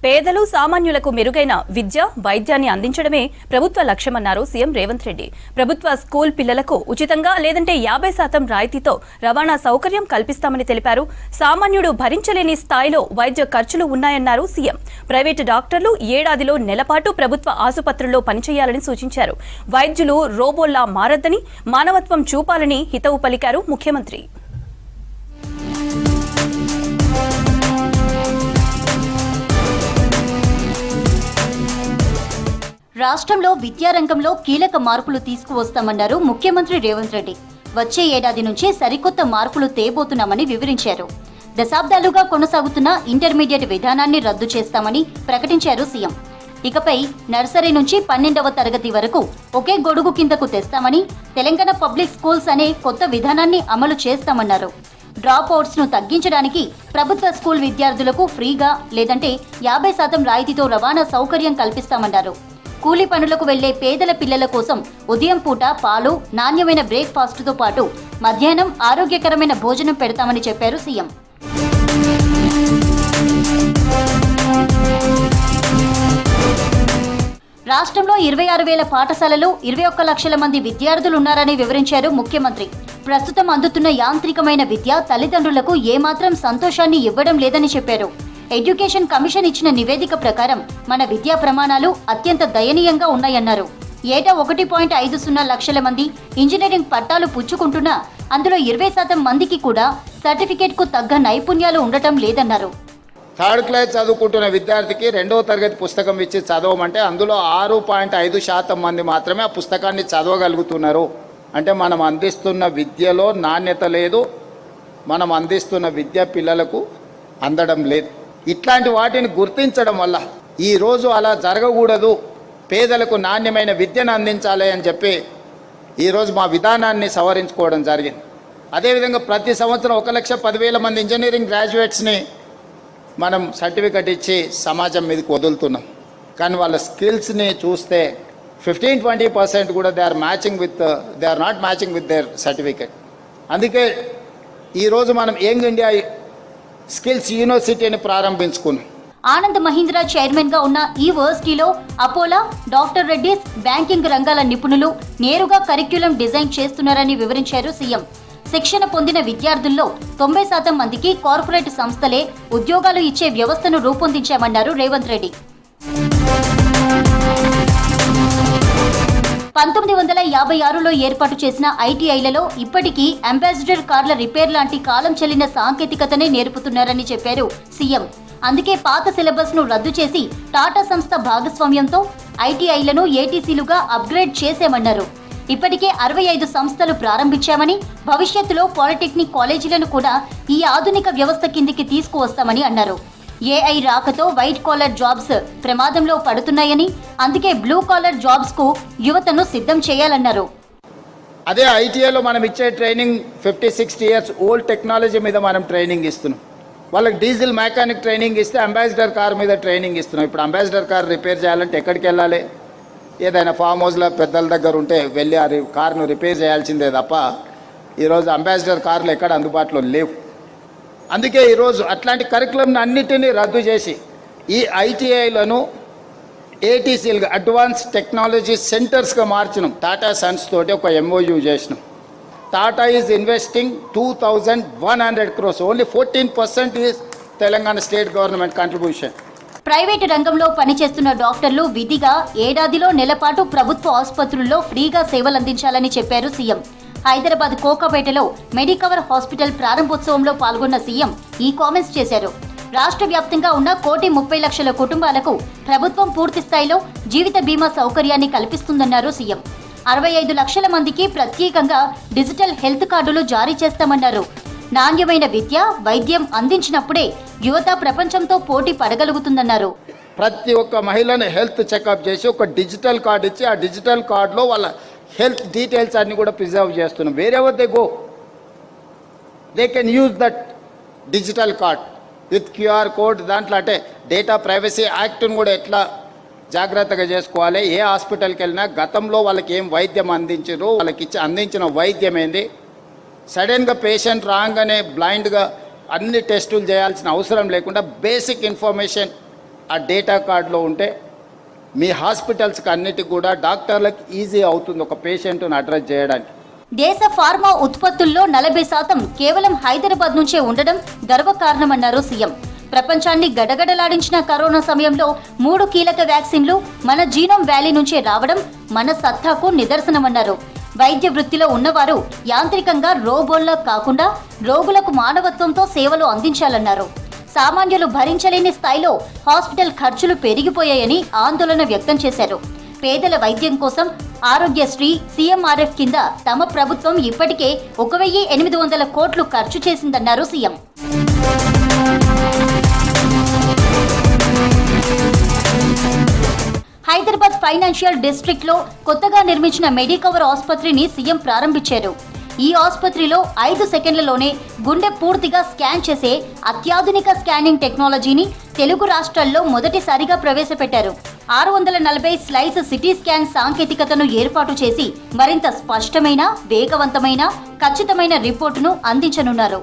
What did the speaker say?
పేదలు సామాన్యులకు మెరుగైన విద్య వైద్యాన్ని అందించడమే ప్రభుత్వ లక్ష్యమన్నారు సీఎం రేవంత్ రెడ్డి. ప్రభుత్వ స్కూల్ పిల్లలకు ఉచితంగా లేదంటే 50% రాయితీతో రవాణా సౌకర్యం కల్పిస్తామని తెలిపారు. సామాన్యుడు భరించలేని స్థాయిలో వైద్య ఖర్చులు ఉన్నాయన్నారు సీఎం. ప్రైవేటు డాక్టర్లు ఏడాదిలో నెలపాటు ప్రభుత్వ ఆసుపత్రుల్లో పనిచేయాలని సూచించారు. వైద్యులు రోబోల్లా మారద్దని, మానవత్వం చూపాలని హితవు పలికారు ముఖ్యమంత్రి. రాష్ట్రంలో విద్యారంగంలో కీలక మార్పులు తీసుకువస్తామన్నారు ముఖ్యమంత్రి రేవంత్ రెడ్డి. వచ్చే ఏడాది నుంచి సరికొత్త మార్పులు తేబోతున్నామని వివరించారు. దశాబ్దాలుగా కొనసాగుతున్న ఇంటర్మీడియట్ విధానాన్ని రద్దు చేస్తామని ప్రకటించారు సీఎం. ఇకపై నర్సరీ నుంచి 12వ తరగతి వరకు ఒకే గొడుగు కిందకు తెస్తామని, తెలంగాణ పబ్లిక్ స్కూల్స్ అనే కొత్త విధానాన్ని అమలు చేస్తామన్నారు. డ్రాప్ అవుట్స్ ను తగ్గించడానికి ప్రభుత్వ స్కూల్ విద్యార్థులకు ఫ్రీగా లేదంటే 50% రాయితీతో రవాణా సౌకర్యం కల్పిస్తామన్నారు. కూలీ పనులకు వెళ్లే పేదల పిల్లల కోసం ఉదయం పూట పాలు, నాణ్యమైన బ్రేక్ఫాస్ట్తో పాటు మధ్యాహ్నం ఆరోగ్యకరమైన భోజనం పెడతామని చెప్పారు సీఎం. రాష్ట్రంలో 26,000 పాఠశాలలు, 21 లక్షల మంది విద్యార్థులున్నారని వివరించారు ముఖ్యమంత్రి. ప్రస్తుతం అందుతున్న యాంత్రికమైన విద్య తల్లిదండ్రులకు ఏమాత్రం సంతోషాన్ని ఇవ్వడం లేదని చెప్పారు. ఎడ్యుకేషన్ కమిషన్ ఇచ్చిన నివేదిక ప్రకారం మన విద్యా ప్రమాణాలు అత్యంత దయనీయంగా ఉన్నాయన్నారు. ఏటా 1.50 లక్షల మంది ఇంజనీరింగ్ పట్టాలు పుచ్చుకుంటున్నా అందులో 20% మందికి కూడా సర్టిఫికేట్కు తగ్గ నైపుణ్యాలు ఉండటం లేదన్నారు. థర్డ్ క్లాస్ చదువుకుంటున్న విద్యార్థికి 2వ తరగతి పుస్తకం ఇచ్చి చదవమంటే అందులో 6.5% మంది మాత్రమే ఆ పుస్తకాన్ని చదవగలుగుతున్నారు. అంటే మనం అందిస్తున్న విద్యలో నాణ్యత లేదు, మనం అందిస్తున్న విద్య పిల్లలకు అందడం లేదు. ఇట్లాంటి వాటిని గుర్తించడం వల్ల ఈరోజు అలా జరగకూడదు, పేదలకు నాణ్యమైన విద్యను అందించాలి అని చెప్పి ఈరోజు మా విధానాన్ని సవరించుకోవడం జరిగింది. అదేవిధంగా ప్రతి సంవత్సరం 1,10,000 మంది ఇంజనీరింగ్ గ్రాడ్యుయేట్స్ని మనం సర్టిఫికెట్ ఇచ్చి సమాజం మీదకి వదులుతున్నాం. కానీ వాళ్ళ స్కిల్స్ని చూస్తే 15-20% కూడా they are not matching with their certificate. అందుకే ఈరోజు మనం యంగ్ ఇండియా స్కిల్స్ యూనివర్సిటీని ప్రారంభించుకున్నాం. ఆనంద్ మహీంద్రా చైర్మన్ గా ఉన్న ఈ యూనివర్సిటీలో అపోలో, డాక్టర్ రెడ్డిస్, బ్యాంకింగ్ రంగాల నిపుణులు నేరుగా కరిక్యులం డిజైన్ చేస్తున్నారని వివరించారు సీఎం. శిక్షణ పొందిన విద్యార్థుల్లో 90% మందికి కార్పొరేట్ సంస్థలే ఉద్యోగాలు ఇచ్చే వ్యవస్థను రూపొందించామన్నారు రేవంత్ రెడ్డి. 1956లో ఏర్పాటు చేసిన ఐటీఐలలో ఇప్పటికీ అంబాసిడర్ కార్ల రిపేర్ లాంటి కాలం చెల్లిన సాంకేతికతనే నేర్పుతున్నారని చెప్పారు సీఎం. అందుకే పాత సిలబస్ ను రద్దు చేసి టాటా సంస్థ భాగస్వామ్యంతో ఐటీఐలను ఏటీసీలుగా అప్గ్రేడ్ చేశామన్నారు. ఇప్పటికే 65 సంస్థలు ప్రారంభించామని, భవిష్యత్తులో పాలిటెక్నిక్ కాలేజీలను కూడా ఈ ఆధునిక వ్యవస్థ కిందికి తీసుకువస్తామని అన్నారు. ఏఐ రాకతో వైట్ కాలర్ జాబ్స్ ప్రమాదంలో పడుతున్నాయని, అందుకే బ్లూ కాలర్ జాబ్స్ కు యువతను సిద్ధం చేయాలన్నారు. అదే ఐటీఐలో మనం ఇచ్చే ట్రైనింగ్ 50-60 ఇయర్స్ ఓల్డ్ టెక్నాలజీ మీద మనం ట్రైనింగ్ ఇస్తున్నాం. వాళ్ళకి డీజిల్ మెకానిక్ ట్రైనింగ్ ఇస్తే అంబాసిడర్ కార్ మీద ట్రైనింగ్ ఇస్తున్నాం. ఇప్పుడు అంబాసిడర్ కార్ రిపేర్ చేయాలంటే ఎక్కడికి వెళ్ళాలి? ఏదైనా ఫామ్ హౌస్లో పెద్దల దగ్గర ఉంటే వెళ్ళి ఆ కార్ను రిపేర్ చేయాల్సిందే తప్ప ఈరోజు అంబాసిడర్ కార్లు ఎక్కడ అందుబాటులో లేవు. అందుకే ఈరోజు అట్లాంటి కరికులంని అన్నిటినీ రద్దు చేసి ఈ ఐటీఐలను ఏటీసీలుగా అడ్వాన్స్ టెక్నాలజీ సెంటర్స్గా మార్చినాం. టాటా సన్స్ తోటి ఒక ఎంఓయూ చేసినాం. Tata is investing 2,100 crores. Only 14% is Telangana state government contribution. Private రంగంలో పనిచేస్తున్న డాక్టర్లు విధిగా ఏడాదిలో నెలపాటు ప్రభుత్వ ఆసుపత్రుల్లో ఫ్రీగా సేవలందించాలని చెప్పారు సీఎం. హైదరాబాద్ కోకాపేటలో మెడికవర్ హాస్పిటల్ ప్రారంభోత్సవంలో పాల్గొన్న సీఎం ఈ కామెంట్స్ చేశారు. రాష్ట్ర వ్యాప్తంగా ఉన్న 1,30,00,000 కుటుంబాలకు ప్రభుత్వం పూర్తి స్థాయిలో జీవిత బీమా సౌకర్యాన్ని కల్పిస్తుందన్నారు సీఎం. 65 లక్షల మందికి ప్రత్యేకంగా డిజిటల్ హెల్త్ కార్డులు జారీ చేస్తామన్నారు. నాణ్యమైన విద్య, వైద్యం అందించినప్పుడే యువత ప్రపంచంతో పోటీ పడగలుగుతుందన్నారు. ప్రతి ఒక్క మహిళను హెల్త్ చెకప్ చేసి ఒక డిజిటల్ కార్డు ఇచ్చి ఆ డిజిటల్ కార్డులో వాళ్ళ హెల్త్ డీటెయిల్స్ అన్ని కూడా ప్రిజర్వ్ చేస్తున్నాం. Wherever they go they can use that digital card with QR code. దాంట్లో అంటే డేటా ప్రైవసీ యాక్ట్ను కూడా ఎట్లా జాగ్రత్తగా చేసుకోవాలి, ఏ హాస్పిటల్కి వెళ్ళినా గతంలో వాళ్ళకి ఏం వైద్యం అందించారు, వాళ్ళకి అందించిన వైద్యం ఏంది, సడన్గా పేషెంట్ రాగానే బ్లైండ్గా అన్ని టెస్టులు చేయాల్సిన అవసరం లేకుండా బేసిక్ ఇన్ఫర్మేషన్ ఆ డేటా కార్డులో ఉంటే మీ హాస్పిటల్స్కి అన్నిటికి కూడా డాక్టర్లకు ఈజీ అవుతుంది ఒక పేషెంట్ను అడ్రస్ చేయడానికి. దేశ ఫార్మా ఉత్పత్తుల్లో 40% కేవలం హైదరాబాద్ నుంచే ఉండడం గర్వకారణమన్నారు సీఎం. ప్రపంచాన్ని గడగడలాడించిన కరోనా సమయంలో 3 కీలక వ్యాక్సిన్లు మన జీనోమ్ వ్యాలీ నుంచే రావడం మన సత్తాకు నిదర్శనమన్నారు. వైద్య వృత్తిలో ఉన్నవారు యాంత్రికంగా రోబోల్లా కాకుండా రోగులకు మానవత్వంతో సేవలు అందించాలన్నారు. సామాన్యులు భరించలేని స్థాయిలో హాస్పిటల్ ఖర్చులు పెరిగిపోయాయని ఆందోళన వ్యక్తం చేశారు. పేదల వైద్యం కోసం ఆరోగ్యశ్రీ సీఎంఆర్ఎఫ్ కింద తమ ప్రభుత్వం ఇప్పటికే 1,800 కోట్లు ఖర్చు చేసిందన్నారు సీఎం. హైదరాబాద్ ఫైనాన్షియల్ డిస్ట్రిక్ట్ లో కొత్తగా నిర్మించిన మెడికవర్ ఆసుపత్రిని సీఎం ప్రారంభించారు. ఈ ఆసుపత్రిలో 5 సెకండ్లలోనే గుండె పూర్తిగా స్కాన్ చేసే అత్యాధునిక స్కానింగ్ టెక్నాలజీని తెలుగు రాష్ట్రాల్లో మొదటిసారిగా ప్రవేశపెట్టారు. 640 స్లైస్ సిటీ స్కాన్ సాంకేతికతను ఏర్పాటు చేసి మరింత స్పష్టమైన, వేగవంతమైన, ఖచ్చితమైన రిపోర్టును అందించనున్నారు.